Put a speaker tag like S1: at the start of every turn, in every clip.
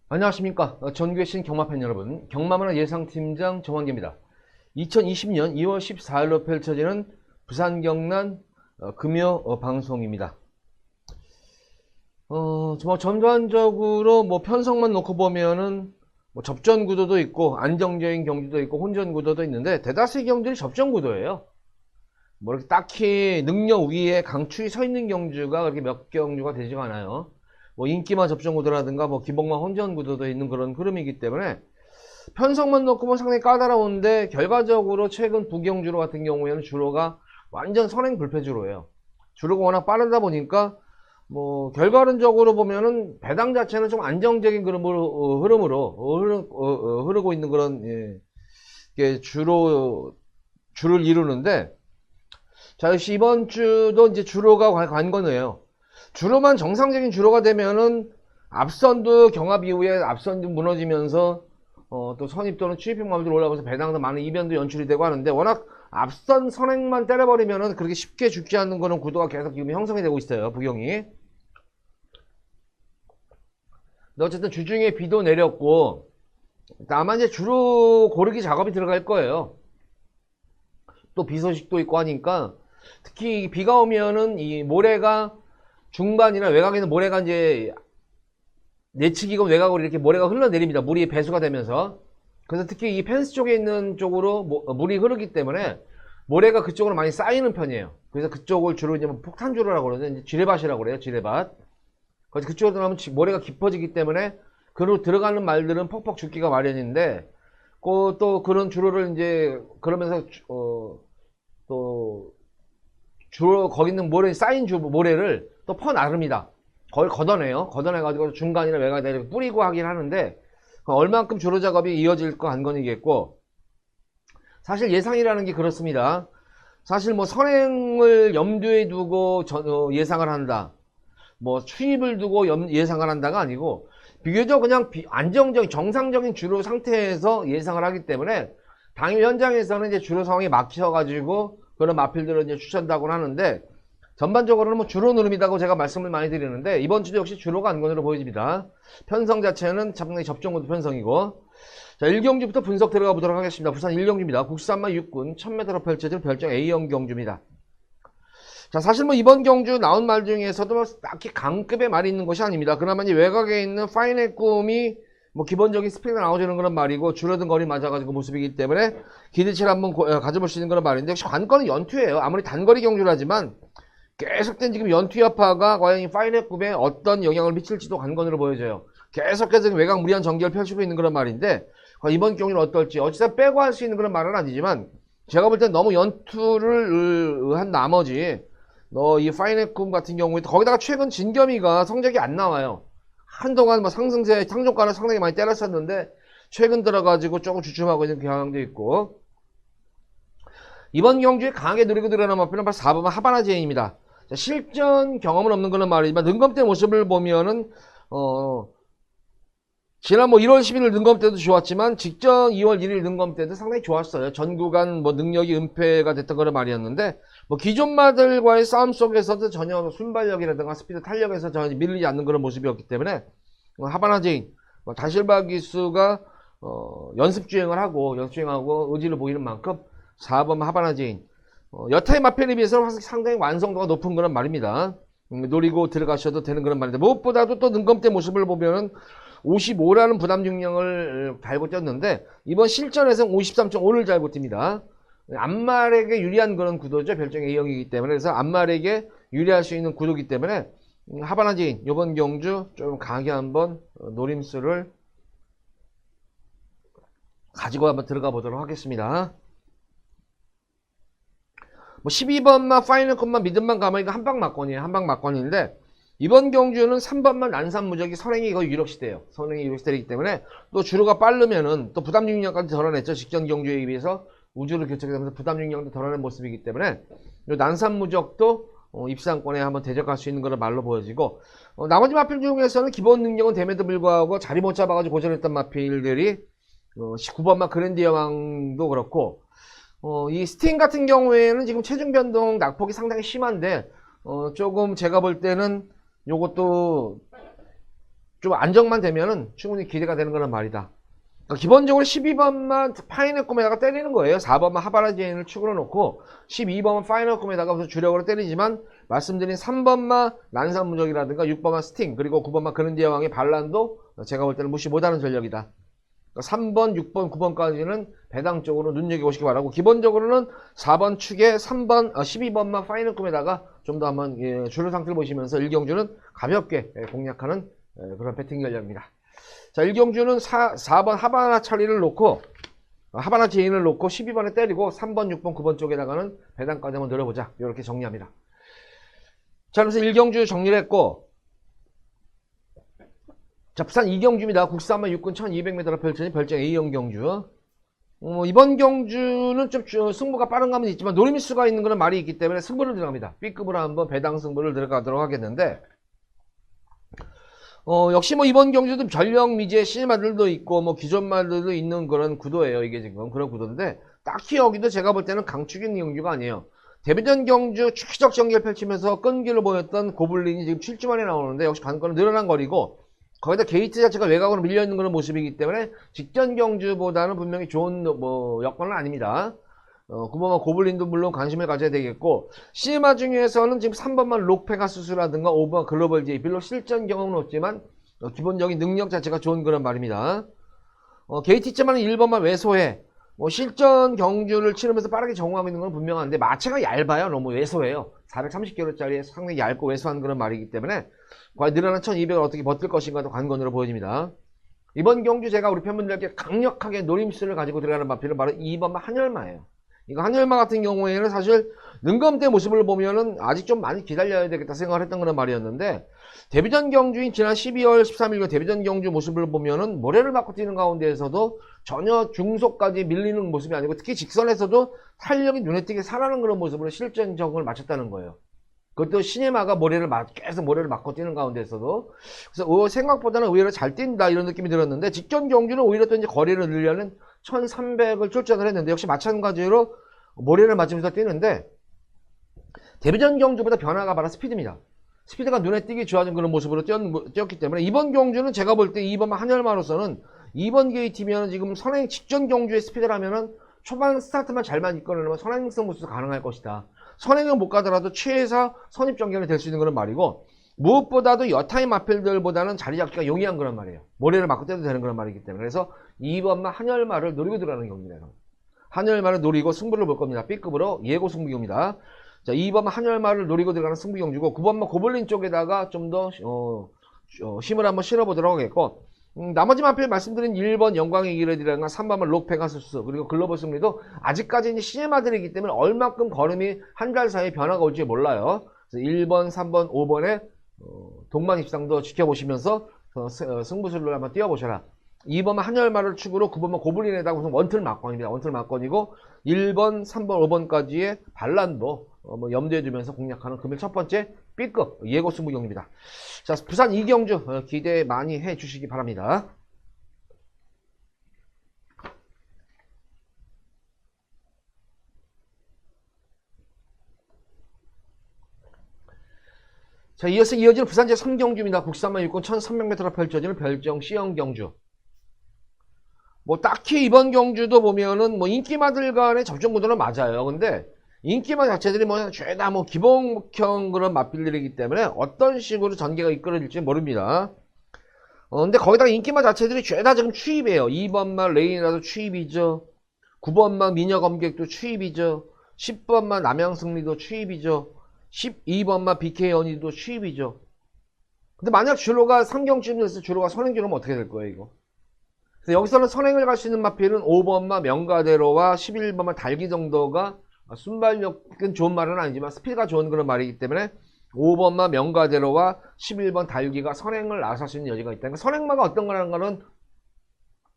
S1: 안녕하십니까. 전교신 경마팬 여러분, 경마문화 예상팀장 정환기입니다. 2020년 2월 14일로 펼쳐지는 부산 경남 금요 방송입니다. 전반적으로 편성만 놓고 보면은 접전 구도도 있고 안정적인 경주도 있고 혼전 구도도 있는데 대다수의 경주들이 접전 구도예요. 이렇게 딱히 능력 위에 강추위 서 있는 경주가 그렇게 몇 경주가 되지가 않아요. 인기만 접전 구도라든가 기복만 혼전 구도도 있는 그런 흐름이기 때문에 편성만 놓고 상당히 까다로운데, 결과적으로 최근 부경주로 같은 경우에는 주로가 완전 선행 불패주로예요. 주로가 워낙 빠르다 보니까 결과론적으로 보면은 배당 자체는 좀 안정적인 흐름으로 흐르고 있는 그런 게 주를 이루는데, 자, 역시 이번 주도 이제 주로가 관건이에요. 주로만 정상적인 주로가 되면은 앞선도 경합 이후에 앞선도 무너지면서 또 선입 또는 추입형 마음들 올라가면서 배당도 많은 이변도 연출이 되고 하는데, 워낙 앞선 선행만 때려버리면은 그렇게 쉽게 죽지 않는 그런 구도가 계속 지금 형성이 되고 있어요, 부경이. 근데 어쨌든 주중에 비도 내렸고, 다만 이제 주로 고르기 작업이 들어갈 거예요. 또 비 소식도 있고 하니까, 특히 비가 오면은 이 모래가 중반이나 외곽에는 모래가 이제 내치기금 외곽으로 이렇게 모래가 흘러내립니다. 물이 배수가 되면서. 그래서 특히 이 펜스 쪽에 있는 쪽으로 물이 흐르기 때문에 모래가 그쪽으로 많이 쌓이는 편이에요. 그래서 그쪽을 주로 이제 폭탄주로라고 그러죠. 이제 지뢰밭이라고 그래요. 지뢰밭. 그래서 그쪽으로 들어가면 모래가 깊어지기 때문에 그로 들어가는 말들은 퍽퍽 죽기가 마련인데, 또 그런 주로를 이제 그러면서 또 주로 거기 있는 모래 쌓인 모래를 또 퍼나릅니다. 거의 걷어내요. 걷어내가지고 중간이나 외곽에다 이렇게 뿌리고 하긴 하는데, 얼만큼 주로 작업이 이어질 거 관건이겠고, 사실 예상이라는 게 그렇습니다. 사실 선행을 염두에 두고 예상을 한다, 추입을 두고 예상을 한다가 아니고, 비교적 그냥 안정적인 정상적인 주로 상태에서 예상을 하기 때문에, 당일 현장에서는 이제 주로 상황에 막혀가지고 그런 마필들을 이제 추천다고 하는데, 전반적으로는 주로 누름이라고 제가 말씀을 많이 드리는데, 이번 주도 역시 주로가 안건으로 보여집니다. 편성 자체는 상당히 접종구도 편성이고. 자, 1경주부터 분석 들어가 보도록 하겠습니다. 부산 1경주입니다. 국산마 육군 1000m로 펼쳐진 별정 A형 경주입니다. 자, 사실 이번 경주 나온 말 중에서도 딱히 강급의 말이 있는 것이 아닙니다. 그나마 이제 외곽에 있는 파이넷 꿈이 기본적인 스피드가 나와주는 그런 말이고, 줄어든 거리 맞아가지고 모습이기 때문에 기대치를 한번 가져볼 수 있는 그런 말인데, 역시 관건은 연투예요. 아무리 단거리 경주라지만 계속된 지금 연투 여파가 과연 이 파이넷 꿈에 어떤 영향을 미칠지도 관건으로 보여져요. 계속해서 외곽 무리한 전개를 펼치고 있는 그런 말인데, 이번 경기는 어떨지 어찌다 빼고 할 수 있는 그런 말은 아니지만, 제가 볼 땐 너무 연투를 한 나머지 이 파이넷 꿈 같은 경우에 거기다가 최근 진겸이가 성적이 안 나와요. 한동안 상승세 상종가를 상당히 많이 때렸었는데 최근 들어가지고 조금 주춤하고 있는 경향도 있고, 이번 경주에 강하게 누리고 들어가는 마필은 바로 4번 하바나 제인입니다. 실전 경험은 없는 그런 말이지만 능검대 모습을 보면은 지난 1월 11일 능검 때도 좋았지만 직전 2월 1일 능검 때도 상당히 좋았어요. 전 구간 능력이 은폐가 됐던 그런 말이었는데, 기존 마들과의 싸움 속에서도 전혀 순발력이라든가 스피드 탄력에서 전혀 밀리지 않는 그런 모습이었기 때문에 하바나 제인 다실바 기수가 연습주행을 하고 의지를 보이는 만큼 4번 하바나 제인 여타의 마필에 비해서 상당히 완성도가 높은 그런 말입니다. 노리고 들어가셔도 되는 그런 말인데, 무엇보다도 또 능검대 모습을 보면은 55라는 부담 중량을 달고 뛰었는데, 이번 실전에서는 53.5를 달고 뜁니다. 앞말에게 유리한 그런 구도죠. 별정 A형이기 때문에. 그래서 앞말에게 유리할 수 있는 구도이기 때문에 하바나 제인 이번 경주 좀 강하게 한번 노림수를 가지고 한번 들어가 보도록 하겠습니다. 12번만 파이널 컷만 믿음만 가면 이거 한방 막건이에요. 한방 막건인데, 이번 경주는 3번만 난산무적이 선행이 거의 유력시대예요. 선행이 유력시대이기 때문에 또 주로가 빠르면은 또 부담 중량까지 덜어냈죠. 직전 경주에 비해서 우주를 교착하면서 부담 중량도 덜어낸 모습이기 때문에 이 난산무적도 입상권에 한번 대적할 수 있는 그런 말로 보여지고, 나머지 마필 중에서는 기본 능력은 됨에도 불구하고 자리 못 잡아가지고 고전했던 마필들이 19번만 그랜드 여왕도 그렇고, 이 스팅 같은 경우에는 지금 체중 변동 낙폭이 상당히 심한데, 조금 제가 볼 때는 요것도 좀 안정만 되면은 충분히 기대가 되는 거란 말이다. 그러니까 기본적으로 12번만 파이널 꿈에다가 때리는 거예요. 4번만 하바나 제인을 축으로 놓고 12번만 파이널 꿈에다가 주력으로 때리지만 말씀드린 3번만 난사무적이라든가 6번만 스팅 그리고 9번만 그른디아 왕의 반란도 제가 볼 때는 무시 못하는 전력이다. 3번, 6번, 9번까지는 배당 쪽으로 눈여겨보시기 바라고 기본적으로는 4번 축에 3번, 12번만 파이널 꿈에다가 좀 더 한번 주류 상태를 보시면서 일경주는 가볍게 공략하는 그런 배팅 전략입니다. 자, 일경주는 4번 하바나 차리를 놓고 하바나 제인을 놓고 12번에 때리고 3번, 6번, 9번 쪽에다가는 배당까지 한번 늘어보자. 이렇게 정리합니다. 자, 그래서 일경주 정리를 했고 자, 부산 이경주입니다. 국산만 육군 1200m로 펼쳐진 별정 A형 경주. 이번 경주는 좀 승부가 빠른 감은 있지만 노림수가 있는 그런 말이 있기 때문에 승부를 들어갑니다. B급으로 한번 배당 승부를 들어가도록 하겠는데 역시 이번 경주도 전력 미지의 신마들도 있고 기존 말들도 있는 그런 구도예요. 이게 지금 그런 구도인데 딱히 여기도 제가 볼 때는 강축인 경주가 아니에요. 데뷔전 경주 최적 전개를 펼치면서 끈기를 보였던 고블린이 지금 7주 만에 나오는데 역시 관건은 늘어난 거리고 거기다 게이트 자체가 외곽으로 밀려있는 그런 모습이기 때문에 직전 경주보다는 분명히 좋은 여건은 아닙니다. 9번만 고블린도 물론 관심을 가져야 되겠고 시마 중에서는 지금 3번만 록페가수스라든가 5번 글로벌 제이 별로 실전 경험은 없지만 기본적인 능력 자체가 좋은 그런 말입니다. 게이트지만은 1번만 왜소해 실전 경주를 치르면서 빠르게 적응하고 있는 건 분명한데 마체가 얇아요. 너무 왜소해요. 430kg짜리 상당히 얇고 왜소한 그런 말이기 때문에 과연 늘어난 1200을 어떻게 버틸 것인가도 관건으로 보여집니다. 이번 경주 제가 우리 팬분들께 강력하게 노림수를 가지고 들어가는 마필은 바로 2번만 한열마예요. 이거 한열마 같은 경우에는 사실 능검대 모습을 보면은 아직 좀 많이 기다려야 되겠다 생각을 했던 그런 말이었는데 데뷔전 경주인 지난 12월 13일 데뷔전 경주 모습을 보면은 모래를 맞고 뛰는 가운데에서도 전혀 중속까지 밀리는 모습이 아니고 특히 직선에서도 탄력이 눈에 띄게 살아나는 그런 모습으로 실전 적응을 마쳤다는 거예요. 그것도 시네마가 계속 모래를 맞고 뛰는 가운데에서도 그래서 생각보다는 의외로 잘 뛴다 이런 느낌이 들었는데 직전 경주는 오히려 또 이제 거리를 늘려는 1300을 출전을 했는데 역시 마찬가지로 모래를 맞으면서 뛰는데 데뷔전 경주보다 변화가 바로 스피드입니다. 스피드가 눈에 띄게 좋아진 그런 모습으로 뛰었기 때문에 이번 경주는 제가 볼 때 2번 한열마로서는 2번 게이트면 지금 선행 직전 경주의 스피드라면은 초반 스타트만 잘만 이끌어내면 선행성 모습도 가능할 것이다. 선행은 못 가더라도 최소 선입 전개가 될 수 있는 그런 말이고 무엇보다도 여타의 마필들보다는 자리 잡기가 용이한 그런 말이에요. 모래를 맞고 떼도 되는 그런 말이기 때문에 그래서 2번만 한열마를 노리고 들어가는 경기네요. 한열마를 노리고 승부를 볼 겁니다. B급으로 예고 승부경입니다. 자, 2번만 한열마를 노리고 들어가는 승부경주고 9번만 고블린 쪽에다가 좀 더 힘을 한번 실어보도록 하겠고 나머지 마필 말씀드린 1번 영광의 기레디라든가 3번은 록페가수스 그리고 글로벌 승리도 아직까지는 시네마들이기 때문에 얼마큼 걸음이 한 달 사이에 변화가 올지 몰라요. 그래서 1번, 3번, 5번의 동반 입상도 지켜보시면서 승부술로 한번 뛰어보셔라. 2번은 한열마를 축으로 9번은 고블린에다가 우선 원틀 막건입니다. 원틀 막건이고 1번, 3번, 5번까지의 반란도 염두에 두면서 공략하는 금일 첫 번째 B급 예고 승부경입니다. 자, 부산 이경주 기대 많이 해주시기 바랍니다. 자, 이어서 이어지는 부산 제3경주입니다. 국산만 육군 1300m로 펼쳐지는 별정 C형 경주. 딱히 이번 경주도 보면은 인기마들 간의 접전 구도는 맞아요. 근데 인기마 자체들이 죄다 기본형 그런 마필들이기 때문에 어떤 식으로 전개가 이끌어질지 모릅니다. 근데 거기다가 인기마 자체들이 죄다 지금 추입이에요. 2번만 레인이라도 추입이죠. 9번만 미녀검객도 추입이죠. 10번만 남양승리도 추입이죠. 12번만 BK연이도 추입이죠. 근데 만약 주로가 상경쯤 됐을 때 주로가 선행주로면 어떻게 될 거예요, 이거? 그래서 여기서는 선행을 갈 수 있는 마필은 5번만 명가대로와 11번만 달기 정도가 순발력은 좋은 말은 아니지만 스피드가 좋은 그런 말이기 때문에 5번만 명가대로와 11번 달기가 선행을 나설 수 있는 여지가 있다. 그러니까 선행마가 어떤 거라는 거는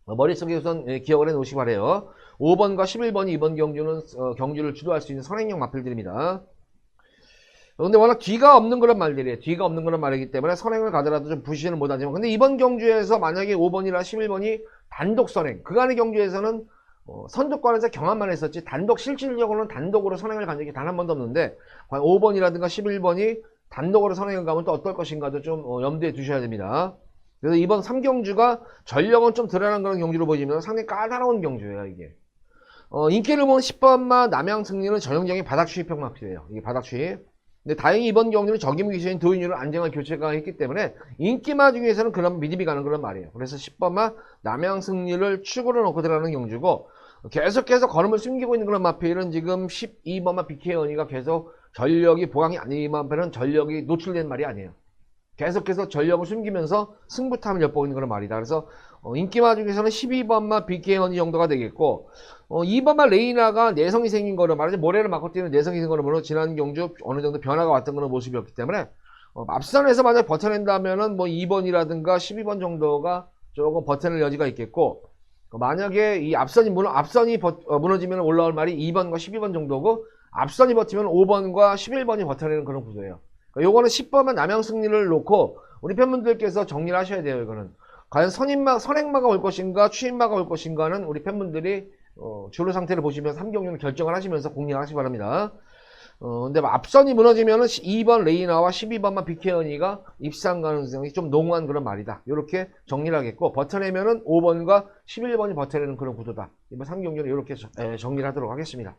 S1: 머릿속에 우선 기억을 해 놓으시기 바래요. 5번과 11번이 이번 경주는 경주를 주도할 수 있는 선행형 마필들입니다. 근데 워낙 뒤가 없는 그런 말들이에요. 뒤가 없는 그런 말이기 때문에 선행을 가더라도 좀 부시는 못하지만 근데 이번 경주에서 만약에 5번이나 11번이 단독 선행 그간의 경주에서는 선두권에서 경험만 했었지 단독 실질적으로는 단독으로 선행을 간 적이 단 한 번도 없는데 과연 5번이라든가 11번이 단독으로 선행을 가면 또 어떨 것인가도 좀 염두에 두셔야 됩니다. 그래서 이번 3경주가 전력은 좀 드러난 그런 경주로 보이지만 상당히 까다로운 경주예요, 이게. 인기를 보는 10번마 남양 승리는 전형적인 바닥 추입형 마필이에요. 이게 바닥 추입. 근데 다행히 이번 경주는 적임 기세인 도인율을 안정한 교체가 했기 때문에 인기마 중에서는 그런 믿음이 가는 그런 말이에요. 그래서 10번마 남양 승리를 축으로 놓고 들어가는 경주고, 계속해서 걸음을 숨기고 있는 그런 마필은 지금 12번마 BK언이가 계속 전력이 보강이 아니면 전력이 노출된 말이 아니에요. 계속해서 전력을 숨기면서 승부탐을 엿보고 있는 그런 말이다. 그래서 인기마 중에서는 12번마 BK언이 정도가 되겠고, 2번마 레이나가 내성이 생긴 거로 말하자면 모래를 맞고 뛰는 내성이 생긴 거로 지난 경주 어느 정도 변화가 왔던 그런 모습이었기 때문에 앞선에서 만약 버텨낸다면은 뭐 2번이라든가 12번 정도가 조금 버텨낼 여지가 있겠고, 만약에 이 앞선이 무너지면 올라올 말이 2번과 12번 정도고, 앞선이 버티면 5번과 11번이 버텨내는 그런 구조예요. 요거는 10번만 남양 승리를 놓고 우리 팬분들께서 정리를 하셔야 돼요. 이거는 과연 선행마가 올 것인가 추임마가 올 것인가는 우리 팬분들이 주로 상태를 보시면서 3경륜을 결정을 하시면서 공략을 하시기 바랍니다. 근데 앞선이 무너지면은 2번 레이나와 12번만 BK언이가 입상 가능성이 좀 농후한 그런 말이다. 이렇게 정리를 하겠고, 버텨내면은 5번과 11번이 버텨내는 그런 구도다. 이번 3경륜을 이렇게 정리를 하도록 하겠습니다.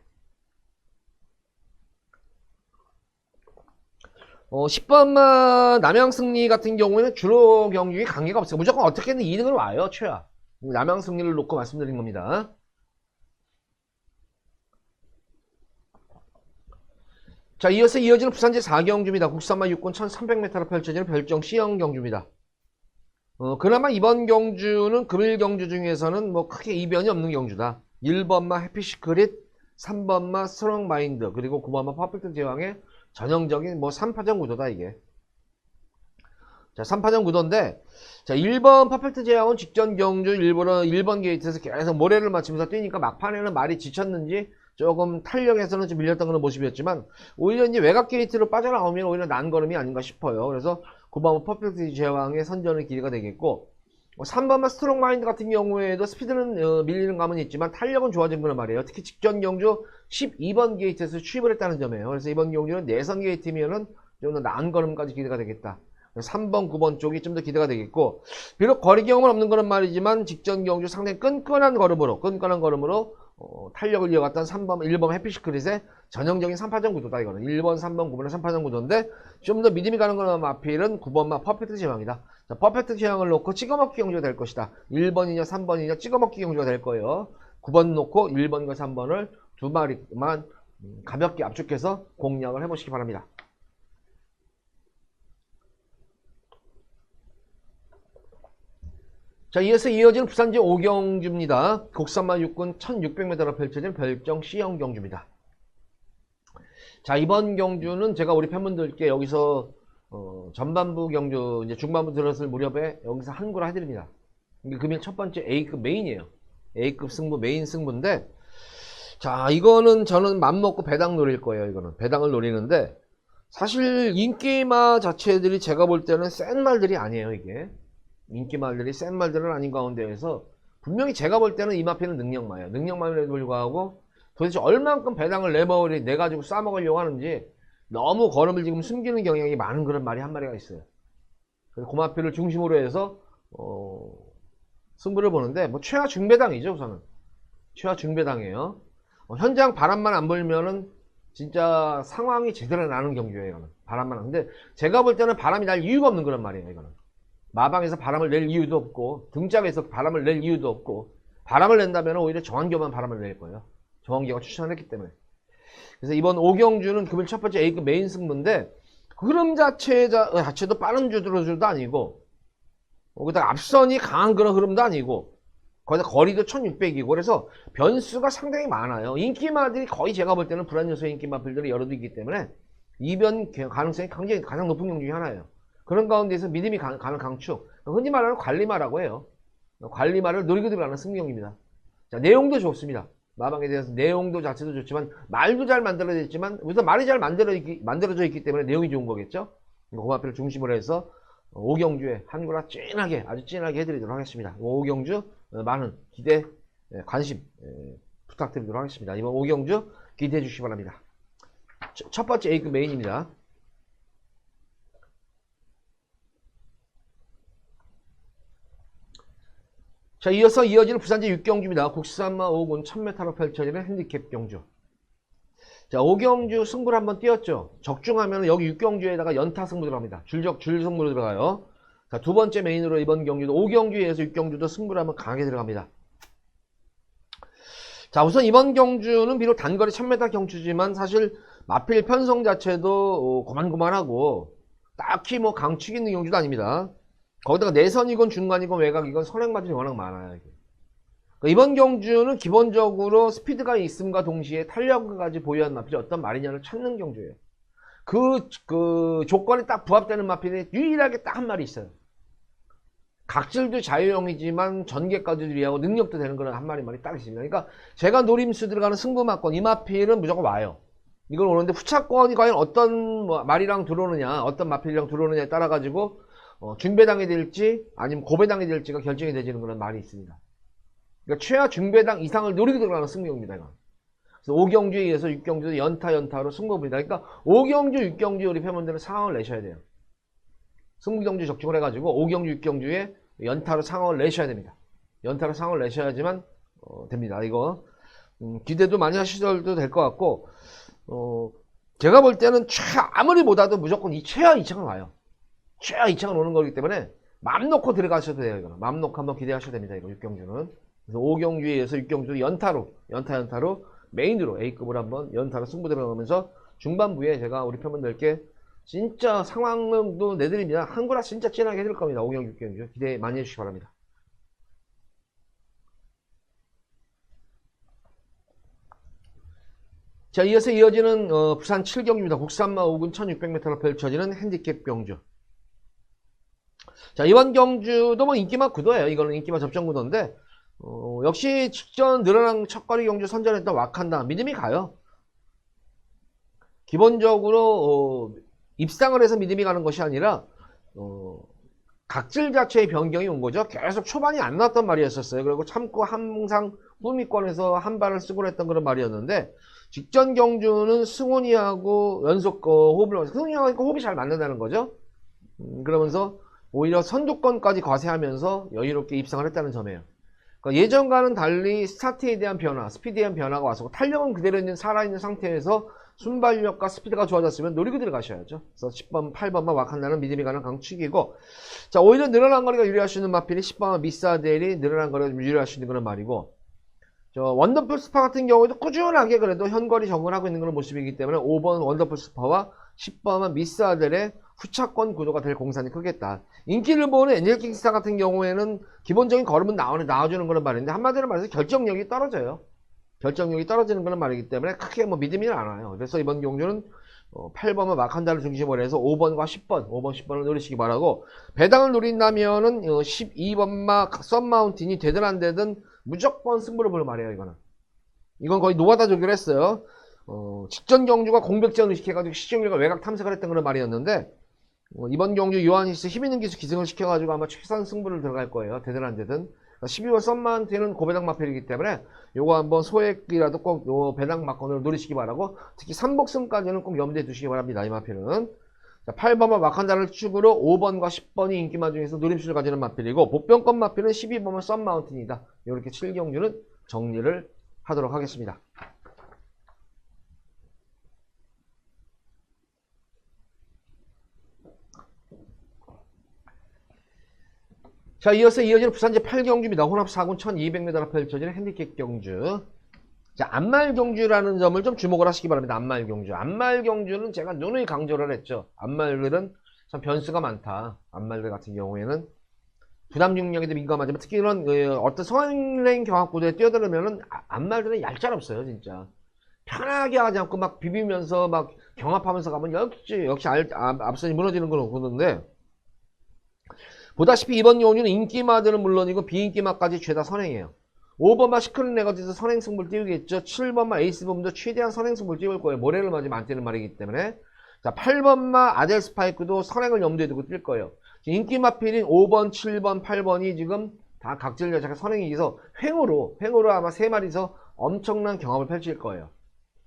S1: 10번만 남양승리 같은 경우에는 주로 경주에 관계가 없어요. 무조건 어떻게든 2등을 와요, 최하. 남양승리를 놓고 말씀드린 겁니다. 자, 이어서 이어지는 부산제 4경주입니다. 국산마 6군 1300m로 펼쳐지는 별정 C형 경주입니다. 그나마 이번 경주는 금일 경주 중에서는 뭐 크게 이변이 없는 경주다. 1번마 해피시크릿, 3번마 스트롱 마인드, 그리고 9번마 퍼펙트 제왕의 전형적인 뭐 3파전 구도다, 이게. 자, 3파전 구도인데, 자, 1번 퍼펙트 제왕은 직전 경주 일부러 1번 게이트에서 계속 모래를 맞추면서 뛰니까 막판에는 말이 지쳤는지 조금 탄력에서는 좀 밀렸던 그런 모습이었지만, 오히려 이제 외곽 게이트로 빠져나오면 오히려 난걸음이 아닌가 싶어요. 그래서 9번 퍼펙트 제왕의 선전을 기대가 되겠고, 3번만 스트롱 마인드 같은 경우에도 스피드는 밀리는 감은 있지만 탄력은 좋아진 거란 말이에요. 특히 직전 경주 12번 게이트에서 취입을 했다는 점이에요. 그래서 이번 경주는 내선 게이트면은 좀 더 나은 걸음까지 기대가 되겠다. 3번, 9번 쪽이 좀 더 기대가 되겠고, 비록 거리 경험은 없는 거란 말이지만 직전 경주 상당히 끈끈한 걸음으로 탄력을 이어갔던 3번, 1번 해피시크릿의 전형적인 3파전 구도다. 이거는 1번, 3번, 9번의 3파전 구도인데 좀 더 믿음이 가는 거는 마필은 9번만 퍼펙트 제왕이다. 자, 퍼펙트 제왕을 놓고 찍어먹기 경주가 될 것이다. 1번이냐 3번이냐 찍어먹기 경주가 될 거예요. 9번 놓고 1번과 3번을 두 마리만 가볍게 압축해서 공략을 해보시기 바랍니다. 자, 이어서 이어지는 부산제 5경주입니다. 국산마 6군 1600m로 펼쳐진 별정 C형 경주입니다. 자, 이번 경주는 제가 우리 팬분들께 여기서 전반부 경주 이제 중반부 들었을 무렵에 여기서 한구를 해드립니다. 이게 금일 첫 번째 A급 메인이에요. A급 승부, 메인 승부인데, 자, 이거는 저는 맘먹고 배당 노릴 거예요. 이거는 배당을 노리는데, 사실 인기마 자체들이 제가 볼 때는 센 말들이 아니에요. 이게 인기말들이 센 말들은 아닌 가운데에서 분명히 제가 볼 때는 이 마피는 능력마예요. 능력마임에도 불구하고 도대체 얼만큼 배당을 내가지고 싸먹으려고 하는지 너무 걸음을 지금 숨기는 경향이 많은 그런 말이 한 마리가 있어요. 그래서 그 마피를 중심으로 해서 승부를 보는데, 뭐 최하 중배당이죠. 우선은 최하 중배당이에요. 현장 바람만 안 불면은 진짜 상황이 제대로 나는 경주예요. 이거는 바람만 안. 근데 제가 볼 때는 바람이 날 이유가 없는 그런 말이에요. 이거는 마방에서 바람을 낼 이유도 없고 등짝에서 바람을 낼 이유도 없고, 바람을 낸다면 오히려 정한교만 바람을 낼 거예요. 정한교가 추천을 했기 때문에. 그래서 이번 5경주는 금일 첫 번째 A급 메인 승부인데, 흐름 자체도 빠른 주도 아니고, 거기다 앞선이 강한 그런 흐름도 아니고, 거기다 거리도 1600이고, 그래서 변수가 상당히 많아요. 인기마들이 거의 제가 볼 때는 불안 요소의 인기마들이 여러도 있기 때문에 이변 가능성이 굉장히 가장 높은 경주 중에 하나예요. 그런 가운데서 믿음이 가는 강축, 흔히 말하는 관리마라고 해요. 관리마를 노리고 들어가는 승경입니다. 자, 내용도 좋습니다. 마방에 대해서 내용도 자체도 좋지만 말도 잘 만들어져 있지만, 우선 말이 잘 만들어져 있기 때문에 내용이 좋은 거겠죠. 고마피를 중심으로 해서 5경주에 한구라 찐하게, 아주 찐하게 해드리도록 하겠습니다. 5경주 많은 기대, 관심 부탁드리도록 하겠습니다. 이번 5경주 기대해 주시기 바랍니다. 첫 번째 A급 메인입니다. 자, 이어서 이어지는 부산제 6경주입니다. 국산마 5군 1000m로 펼쳐지는 핸디캡 경주. 자, 5경주 승부를 한번 띄웠죠. 적중하면 여기 6경주에다가 연타 승부 들어갑니다. 줄 승부로 들어가요. 자, 두 번째 메인으로 이번 경주도 5경주에서 6경주도 승부를 한번 강하게 들어갑니다. 자, 우선 이번 경주는 비록 단거리 1000m 경주지만 사실 마필 편성 자체도 고만고만하고 딱히 뭐 강축 있는 경주도 아닙니다. 거기다가 내선이건 중간이건 외곽이건 선행마진이 워낙 많아요. 그러니까 이번 경주는 기본적으로 스피드가 있음과 동시에 탄력까지 보유한 마필이 어떤 말이냐를 찾는 경주예요. 그 조건에 딱 부합되는 마필이 유일하게 딱 한 마리 있어요. 각질도 자유형이지만 전개까지도 유리하고 능력도 되는 그런 한 마리 딱 있습니다. 그러니까 제가 노림수 들어가는 승부마권 이 마필은 무조건 와요. 이걸 오는데 후차권이 과연 어떤 말이랑 들어오느냐, 어떤 마필이랑 들어오느냐에 따라 가지고 중배당이 될지 아니면 고배당이 될지가 결정이 되지는 그런 말이 있습니다. 그러니까 최하 중배당 이상을 노리고 들어가는 승부입니다. 이건. 그래서 5경주에 의해서 6경주도 연타로 승부입니다. 그러니까 5경주, 6경주 우리 팬분들은 상황을 내셔야 돼요. 승부경주 적중을 해가지고 5경주, 6경주에 연타로 상황을 내셔야 됩니다. 연타로 상황을 내셔야지만 됩니다. 이거 기대도 많이 하셔도 될 것 같고 제가 볼 때는 아무리 못하도 무조건 이 최하 2창을 와요. 최하 2창을 오는 거기 때문에 맘 놓고 들어가셔도 돼요. 이거는 맘 놓고 한번 기대하셔도 됩니다. 이거 6경주는. 그래서 5경주에 의해서 6경주 연타로 메인으로 A급으로 한번 연타로 승부 들어가면서 중반부에 제가 우리 팬분들께 진짜 상황도 내드립니다. 한구라 진짜 진하게 해줄 겁니다. 5경주, 6경주 기대 많이 해주시기 바랍니다. 자, 이어서 이어지는 부산 7경주입니다. 국산마 5군 1600m로 펼쳐지는 핸디캡 경주. 자, 이번 경주도 뭐 인기마 구도예요. 이거는 인기마 접전 구도인데 역시 직전 늘어난 첫거리 경주 선전했던 와칸다 믿음이 가요. 기본적으로 입상을 해서 믿음이 가는 것이 아니라 각질 자체의 변경이 온 거죠. 계속 초반이 안 나왔단 말이었었어요. 그리고 참고 항상 후미권에서 한 발을 쓰고 했던 그런 말이었는데 직전 경주는 승훈이하고 연속 호흡을 승훈이하고 호흡이 잘 맞는다는 거죠. 그러면서 오히려 선두권까지 과세하면서 여유롭게 입상을 했다는 점이에요. 그러니까 예전과는 달리 스타트에 대한 변화, 스피드에 대한 변화가 와서 탄력은 그대로 있는 살아있는 상태에서 순발력과 스피드가 좋아졌으면 노리고 들어가셔야죠. 그래서 10번, 8번만 와칸다는 믿음이 가는 강축이고, 자, 오히려 늘어난 거리가 유리할 수 있는 마필이 10번만 미스아델이 늘어난 거리가 유리할 수 있는 그런 말이고, 저 원더풀 스파 같은 경우에도 꾸준하게 그래도 현거리 적응을 하고 있는 그런 모습이기 때문에 5번 원더풀 스파와 10번만 미스아델의 후차권 구도가 될 공산이 크겠다. 인기를 보는 엔젤킹스타 같은 경우에는 기본적인 걸음은 나와주는 그런 말인데 한마디로 말해서 결정력이 떨어져요. 결정력이 떨어지는 그런 말이기 때문에 크게 뭐 믿음이 안 와요. 그래서 이번 경주는 8번과 마칸다를 중심으로 해서 5번과 10번, 5번, 10번을 노리시기 바라고, 배당을 노린다면은 12번마 썬마운틴이 되든 안 되든 무조건 승부를 보는 말이에요. 이건 거의 노가다 조교를 했어요. 직전 경주가 공백전 의식해가지고 시청률과 외곽 탐색을 했던 그런 말이었는데 이번 경주 요하니스 힘있는 기수 기승을 시켜가지고 아마 최선 승부를 들어갈 거예요. 되든 안 되든. 12번 썬마운틴은 고배당 마필이기 때문에 요거 한번 소액이라도 꼭 요 배당 마건으로 노리시기 바라고, 특히 3복승까지는 꼭 염두에 두시기 바랍니다. 이 마필은. 자, 8번과 마칸다를 축으로 5번과 10번이 인기마 중에서 노림수를 가지는 마필이고, 보병권 마필은 12번은 썬마운틴이다. 이렇게 7경주는 정리를 하도록 하겠습니다. 자, 이어서 이어지는 부산제 8경주입니다. 혼합 4군 1200m로 펼쳐지는 핸디캡 경주. 자, 안말경주라는 점을 좀 주목을 하시기 바랍니다. 안말경주. 안말경주는 제가 누누이 강조를 했죠. 안말들은 참 변수가 많다. 안말들 같은 경우에는 부담 중력에도 민감하지만 특히 이런 어떤 선행 경합 구도에 뛰어들으면은 안말들은 얄짤없어요, 진짜. 편하게 하지 않고 막 비비면서 막 경합하면서 가면 역시 앞선이 무너지는 건 그런데, 보다시피 이번 경주는 인기마들은 물론이고 비인기마까지 죄다 선행이에요. 5번마 시크릿 레거지에서 선행 승부를 띄우겠죠. 7번마 에이스범도 최대한 선행 승부를 띄울 거예요. 모래를 맞으면 안 뛰는 말이기 때문에. 자, 8번마 아델 스파이크도 선행을 염두에 두고 뛸 거예요. 인기마 필인 5번, 7번, 8번이 지금 다 각질 여자가 선행이기서 횡으로 아마 3마리서 엄청난 경합을 펼칠 거예요.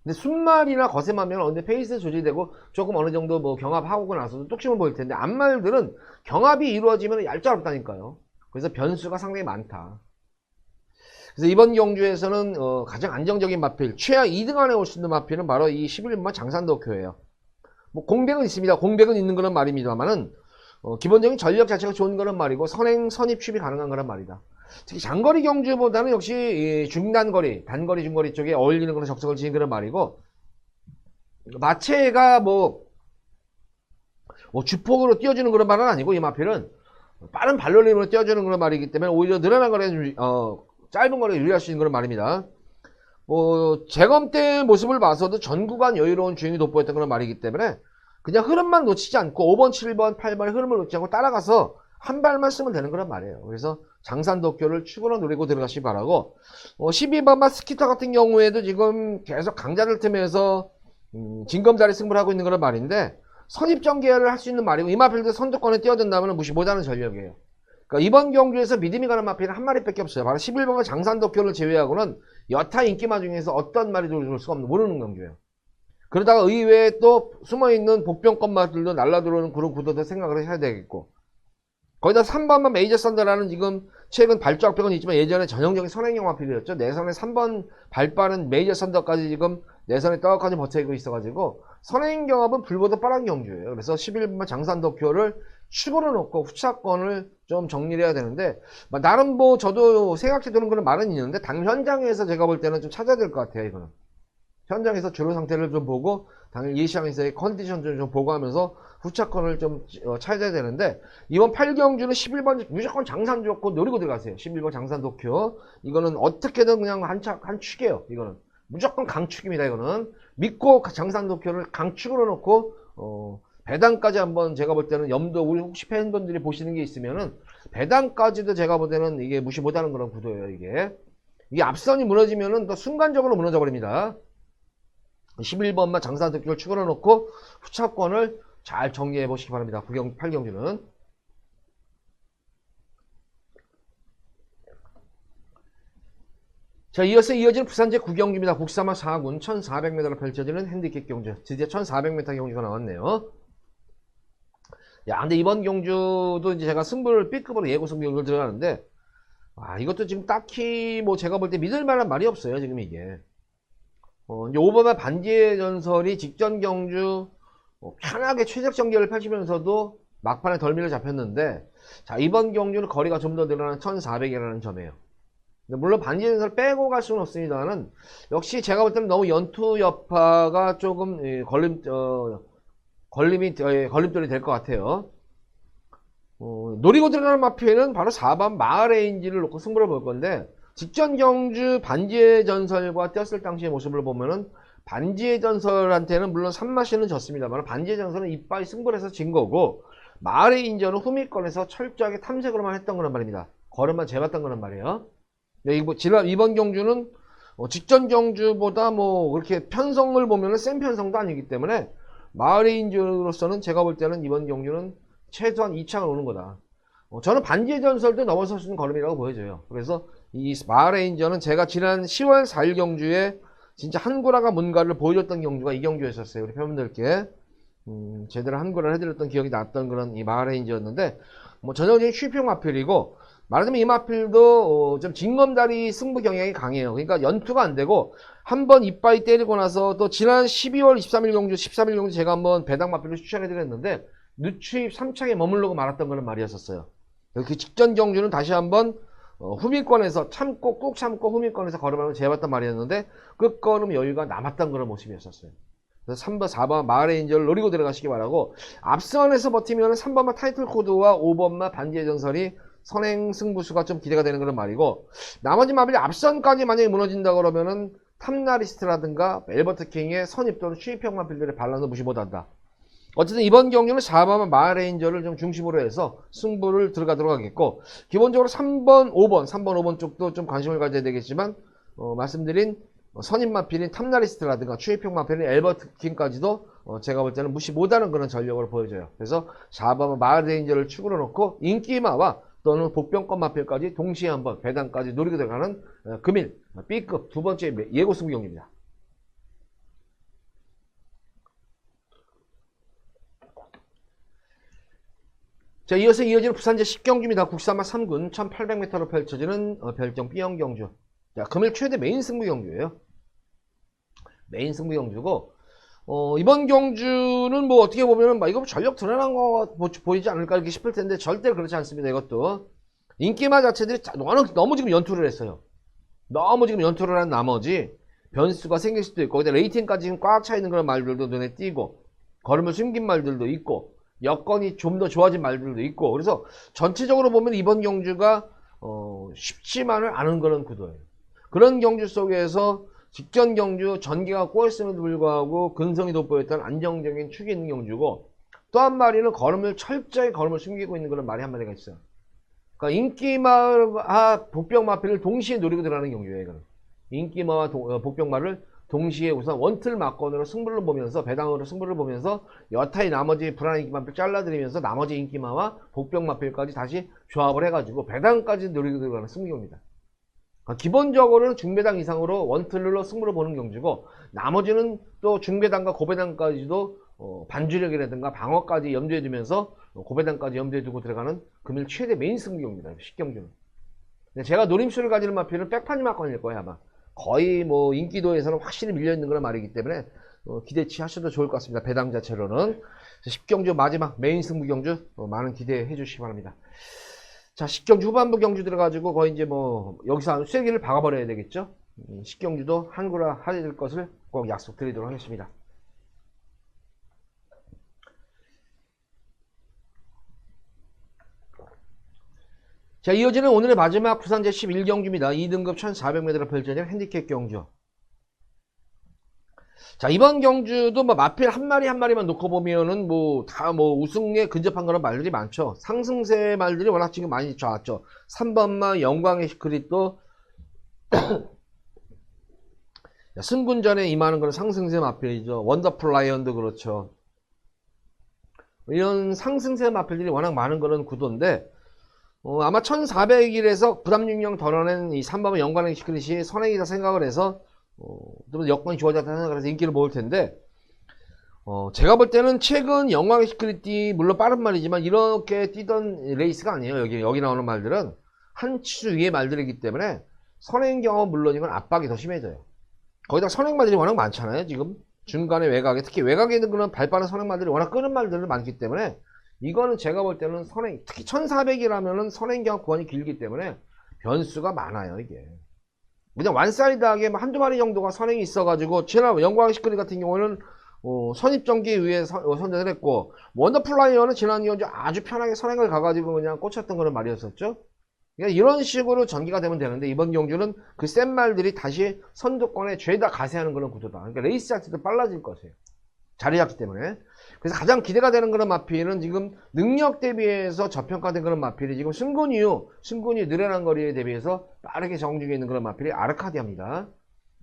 S1: 근데 순말이나 거세마면 어느 페이스 조절되고 조금 어느 정도 뭐 경합하고 나서도 뚝심을 보일 텐데, 안말들은 경합이 이루어지면 얄짤없다니까요. 그래서 변수가 상당히 많다. 그래서 이번 경주에서는 가장 안정적인 마필, 최하 2등 안에 올 수 있는 마필은 바로 이 11번 장산덕효예요. 뭐 공백은 있습니다. 공백은 있는 거는 말입니다만은 기본적인 전력 자체가 좋은 거는 말이고 선행, 선입, 취입이 가능한 거란 말이다. 특히 장거리 경주보다는 역시 이 중단거리, 단거리, 중거리 쪽에 어울리는 그런 적성을 지닌 그런 말이고, 마체가 뭐 주폭으로 띄워주는 그런 말은 아니고, 이 마필은 빠른 발놀림으로 띄워주는 그런 말이기 때문에 오히려 늘어난 거리에 짧은 거리에 유리할 수 있는 그런 말입니다. 재검 때 모습을 봐서도 전 구간 여유로운 주행이 돋보였던 그런 말이기 때문에 그냥 흐름만 놓치지 않고 5번, 7번, 8번의 흐름을 놓치지 않고 따라가서 한 발만 쓰면 되는 그런 말이에요. 그래서 장산덕효를 축으로 노리고 들어가시기 바라고, 12번만 스키터 같은 경우에도 지금 계속 강자들 틈에서 진검다리 승부를 하고 있는 그런 말인데, 선입전개를 할 수 있는 말이고, 이 마필도 선두권에 뛰어든다면 무시 못하는 전력이에요. 그러니까 이번 경주에서 믿음이 가는 마필은 한 마리밖에 없어요. 바로 11번과 장산덕효를 제외하고는 여타 인기마 중에서 어떤 말이 들어올 수가 없는, 모르는 경주예요. 그러다가 의외에 또 숨어있는 복병권 마들도 날라들어오는 그런 구도도 생각을 해야 되겠고, 거기다 3번만 메이저 썬더라는 지금 최근 발주학병은 있지만 예전에 전형적인 선행형 마필이었죠. 내선에 3번 발빠른 메이저 썬더까지 지금 내선에 떡하니 버티고 있어가지고 선행 경합은 불보듯 빠른 경주예요. 그래서 11번만 장산덕효를 축으로 놓고 후차권을 좀 정리를 해야 되는데, 나름 뭐 저도 생각해두는 그런 말은 있는데, 당 현장에서 제가 볼 때는 좀 찾아야 될 것 같아요. 이거는 현장에서 주로 상태를 좀 보고 당일 예시장에서의 컨디션을 좀 보고 하면서 후차권을 좀 찾아야 되는데, 이번 8경주는 11번 무조건 장산 좋고 노리고 들어가세요. 11번 장산덕효, 이거는 어떻게든 그냥 한 축이에요. 이거는 무조건 강축입니다. 이거는 믿고 장산덕효를 강축으로 놓고 배당까지 한번 제가 볼 때는 우리 혹시 팬분들이 보시는 게 있으면은 배당까지도 제가 볼 때는 이게 무시 못하는 그런 구도예요. 이게 앞선이 무너지면은 또 순간적으로 무너져 버립니다. 11번만 장산덕효를 축으로 놓고 후차권을 잘 정리해 보시기 바랍니다. 8경주는. 자, 이어서 이어지는 부산제 9경주입니다. 국사마 4군 1400m로 펼쳐지는 핸디캡 경주. 드디어 1400m 경주가 나왔네요. 야, 근데 이번 경주도 이제 제가 승부를 B급으로 예고 승부 경주를 들어가는데, 이것도 지금 딱히 뭐 제가 볼 때 믿을 만한 말이 없어요. 지금 이게. 이제 5번마 반지의 전설이 직전 경주 편하게 최적 전개를 펼치면서도 막판에 덜 밀려 잡혔는데, 자, 이번 경주는 거리가 좀 더 늘어나는 1400이라는 점이에요. 물론 반지의 전설 빼고 갈 수는 없습니다만, 역시 제가 볼 때는 너무 연투 여파가 조금 걸림돌이 될 것 같아요. 노리고 들어가는 마피에는 바로 4번 마을레인지를 놓고 승부를 볼 건데, 직전 경주 반지의 전설과 뛰었을 당시의 모습을 보면은 반지의 전설한테는 물론 3마시는 졌습니다만 반지의 전설은 이빠이 승부를 해서 진 거고, 마을의 인전은 후미권에서 철저하게 탐색으로만 했던 거란 말입니다. 걸음만 재봤던 거란 말이에요. 이번 경주는 직전 경주보다 뭐 그렇게 편성을 보면은 센 편성도 아니기 때문에 마을의 인전으로서는 제가 볼 때는 이번 경주는 최소한 2창을 오는 거다. 저는 반지의 전설도 넘어설 수 있는 걸음이라고 보여져요. 그래서 이 마을의 인전은 제가 지난 10월 4일 경주에 진짜 한구라가 뭔가를 보여줬던 경주가 이 경주였었어요. 우리 팬분들께 제대로 한구라를 해드렸던 기억이 났던 그런 이 마을의 인전이었는데, 뭐 전형적인 슈핑 마필이고, 말하자면 이 마필도 좀 징검다리 승부 경향이 강해요. 그러니까 연투가 안 되고 한번 이빠이 때리고 나서 또 지난 12월 13일 경주 13일 경주 제가 한번 배당 마필로 추천해드렸는데 늦추입 3창에 머무르고 말았던 그런 말이었었어요. 그 직전 경주는 다시 한번 후미권에서 꾹 참고 후미권에서 걸음하면서 재봤단 말이었는데 끝걸음 여유가 남았던 그런 모습이었었어요. 그래서 3번, 4번 마을의 인절을 노리고 들어가시기 바라고, 앞선에서 버티면 3번마 타이틀 코드와 5번마 반지의 전설이 선행 승부수가 좀 기대가 되는 그런 말이고, 나머지 마블이 앞선까지 만약에 무너진다 그러면은 탐나리스트라든가 엘버트 킹의 선입 또는 수입형 마필들의 반란도 무시 못한다. 어쨌든 이번 경기는 4번마 마을레인저를 좀 중심으로 해서 승부를 들어가도록 하겠고, 기본적으로 3번, 5번 쪽도 좀 관심을 가져야 되겠지만, 말씀드린 선입 마필인 탐나리스트라든가 추입형 마필인 엘버트 킹까지도 제가 볼 때는 무시 못하는 그런 전력을 보여줘요. 그래서 4번 마을레인저를 축으로 놓고 인기마와 또는 복병권 마필까지 동시에 한번 배당까지 노리고 들어가는 금일 B급 두 번째 예고 승부 경기입니다. 자, 이어서 이어지는 부산제 10경주입니다. 국사마 3군 1800m로 펼쳐지는 별정 B형 경주. 자, 금일 최대 메인 승부 경주예요. 메인 승부 경주고, 이번 경주는 뭐 어떻게 보면은 막 이거 전력 드러난 거 보이지 않을까 이렇게 싶을 텐데 절대 그렇지 않습니다. 이것도 인기마 자체들이 너무 지금 연투를 했어요. 너무 지금 연투를 한 나머지 변수가 생길 수도 있고, 거기다 레이팅까지 지금 꽉 차 있는 그런 말들도 눈에 띄고, 걸음을 숨긴 말들도 있고, 여건이 좀 더 좋아진 말들도 있고, 그래서 전체적으로 보면 이번 경주가 쉽지만을 않은 그런 구도예요. 그런 경주 속에서 직전 경주 전개가 꼬였음에도 불구하고 근성이 돋보였던 안정적인 축이 있는 경주고, 또 한 마리는 철저히 걸음을 숨기고 있는 그런 말이 한 마리가 있어요. 그러니까 인기마와 복병마패를 동시에 노리고 들어가는 경주예요. 이거는. 인기마와 복병마를 동시에 우선 원틀 막건으로 승부를 보면서, 배당으로 승부를 보면서 여타의 나머지 불안한 인기마필 잘라드리면서 나머지 인기마와 복병마필까지 다시 조합을 해가지고 배당까지 노리고 들어가는 승부경입니다. 그러니까 기본적으로는 중배당 이상으로 원틀로 승부를 보는 경주고, 나머지는 또 중배당과 고배당까지도 반주력이라든가 방어까지 염두에 두면서 고배당까지 염두에 두고 들어가는 금일 최대 메인 승부경입니다. 10경주는. 제가 노림수를 가지는 마필은 백판이 막건일 거예요. 아마 거의 뭐 인기도에서는 확실히 밀려있는 그런 말이기 때문에 기대치 하셔도 좋을 것 같습니다. 배당 자체로는. 10경주 마지막 메인 승부 경주 많은 기대해 주시기 바랍니다. 자, 10경주 후반부 경주 들어가지고 거의 이제 뭐 여기서 쐐기를 박아버려야 되겠죠. 10경주도 한구라 하실 것을 꼭 약속드리도록 하겠습니다. 자, 이어지는 오늘의 마지막 부산 제11경주입니다. 2등급 1400m를 펼쳐진 핸디캡 경주. 자, 이번 경주도 뭐 마필 한 마리 한 마리만 놓고 보면은 뭐 다 뭐 우승에 근접한 그런 말들이 많죠. 상승세 말들이 워낙 지금 많이 좋았죠. 3번마 영광의 시크릿도 승군전에 임하는 그런 상승세 마필이죠. 원더풀 라이언도 그렇죠. 이런 상승세 마필들이 워낙 많은 그런 구도인데, 아마 1400일에서 부담육령 덜어낸 이 3번마 영광의 시크릿이 선행이다 생각을 해서 좀 여건이 좋아졌다 생각을 해서 인기를 모을 텐데, 제가 볼 때는 최근 영광의 시크릿이 물론 빠른 말이지만 이렇게 뛰던 레이스가 아니에요. 여기 나오는 말들은 한 치수 위의 말들이기 때문에 선행 경험은 물론이건 압박이 더 심해져요. 거기다 선행 말들이 워낙 많잖아요. 지금 중간에 외곽에, 특히 외곽에 있는 그런 발빠른 선행 말들이 워낙 끄는 말들이 많기 때문에 이거는 제가 볼 때는 선행, 특히 1400이라면은 선행 경험 구간이 길기 때문에 변수가 많아요. 이게 그냥 완사이드하게 한두 마리 정도가 선행이 있어가지고, 지난 영광의 시크릿 같은 경우는 선입전기에 의해 선전을 했고, 원더풀라이어는 지난 경주 아주 편하게 선행을 가가지고 그냥 꽂혔던 그런 말이었었죠. 그러니까 이런 식으로 전개가 되면 되는데, 이번 경주는 그 센 말들이 다시 선두권에 죄다 가세하는 그런 구도다. 그러니까 레이스 자체도 빨라질 것이에요. 자리 잡기 때문에. 그래서 가장 기대가 되는 그런 마필은 지금 능력 대비해서 저평가된 그런 마필이 지금 승군이 느려난 거리에 대비해서 빠르게 적응 중에 있는 그런 마필이 아르카디아입니다.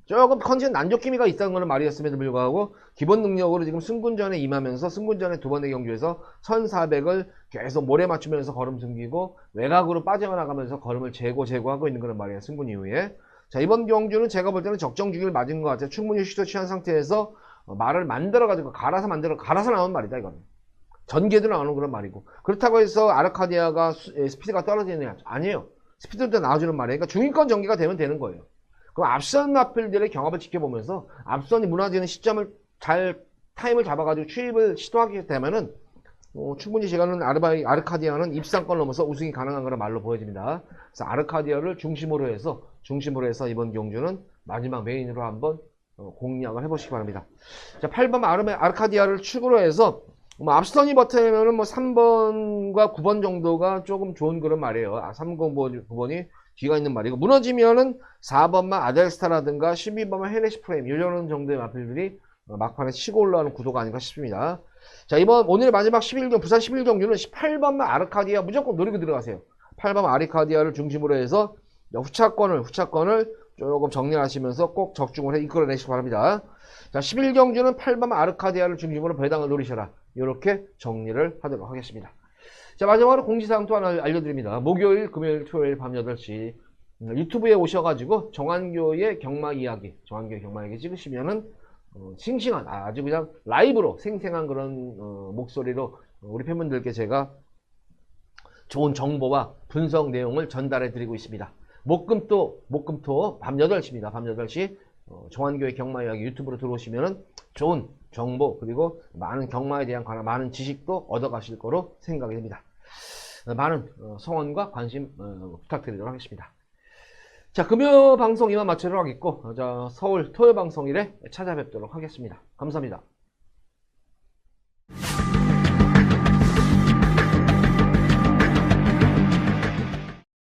S1: 조금 컨디션 난조기미가 있다는 그런 말이었음에도 불구하고 기본 능력으로 지금 승군전에 임하면서, 승군전의 두 번의 경주에서 1400을 계속 몰에 맞추면서 걸음 숨기고 외곽으로 빠져나가면서 걸음을 제고하고 있는 그런 말이에요. 승군 이후에. 자, 이번 경주는 제가 볼 때는 적정 주기를 맞은 것 같아요. 충분히 휴식도 취한 상태에서 말을 만들어가지고 갈아서 나오는 말이다. 이거는 전개도 나오는 그런 말이고, 그렇다고 해서 아르카디아가 스피드가 떨어지느냐? 아니에요. 스피드도 나와주는 말이에요. 그러니까 중위권 전개가 되면 되는 거예요. 그럼 앞선 마필들의 경합을 지켜보면서 앞선이 무너지는 시점을 잘 타임을 잡아가지고 추입을 시도하게 되면은 충분히 제가는 아르카디아는 입상권 넘어서 우승이 가능한 그런 말로 보여집니다. 그래서 아르카디아를 중심으로 해서 이번 경주는 마지막 메인으로 한번 공략을 해보시기 바랍니다. 자, 8번 아르카디아를 축으로 해서 앞선이 버텨내면은 3번과 9번 정도가 조금 좋은 그런 말이에요. 3번, 9번이 뒤가 있는 말이고, 무너지면은 4번만 아델스타라든가 12번만 헤네시 프레임, 이런 정도의 마필들이 막판에 치고 올라오는 구도가 아닌가 싶습니다. 자, 오늘의 마지막 부산 11경주는 18번만 아르카디아 무조건 노리고 들어가세요. 8번 아르카디아를 중심으로 해서 후차권을 조금 정리하시면서 꼭 적중을 해 이끌어내시기 바랍니다. 자, 11경주는 8번 아르카디아를 중심으로 배당을 노리셔라. 이렇게 정리를 하도록 하겠습니다. 자, 마지막으로 공지사항 또 하나 알려드립니다. 목요일, 금요일, 토요일 밤 8시 유튜브에 오셔가지고 정한교의 경마 이야기 찍으시면은 싱싱한, 아주 그냥 라이브로 생생한 그런 목소리로 우리 팬분들께 제가 좋은 정보와 분석 내용을 전달해 드리고 있습니다. 목금토 밤 8시입니다. 밤 8시 정한교회 경마 이야기 유튜브로 들어오시면 좋은 정보 그리고 많은 경마에 대한 많은 지식도 얻어가실 거로 생각이 됩니다. 많은 성원과 관심 부탁드리도록 하겠습니다. 자, 금요 방송 이만 마치도록 하겠고, 서울 토요 방송일에 찾아뵙도록 하겠습니다. 감사합니다.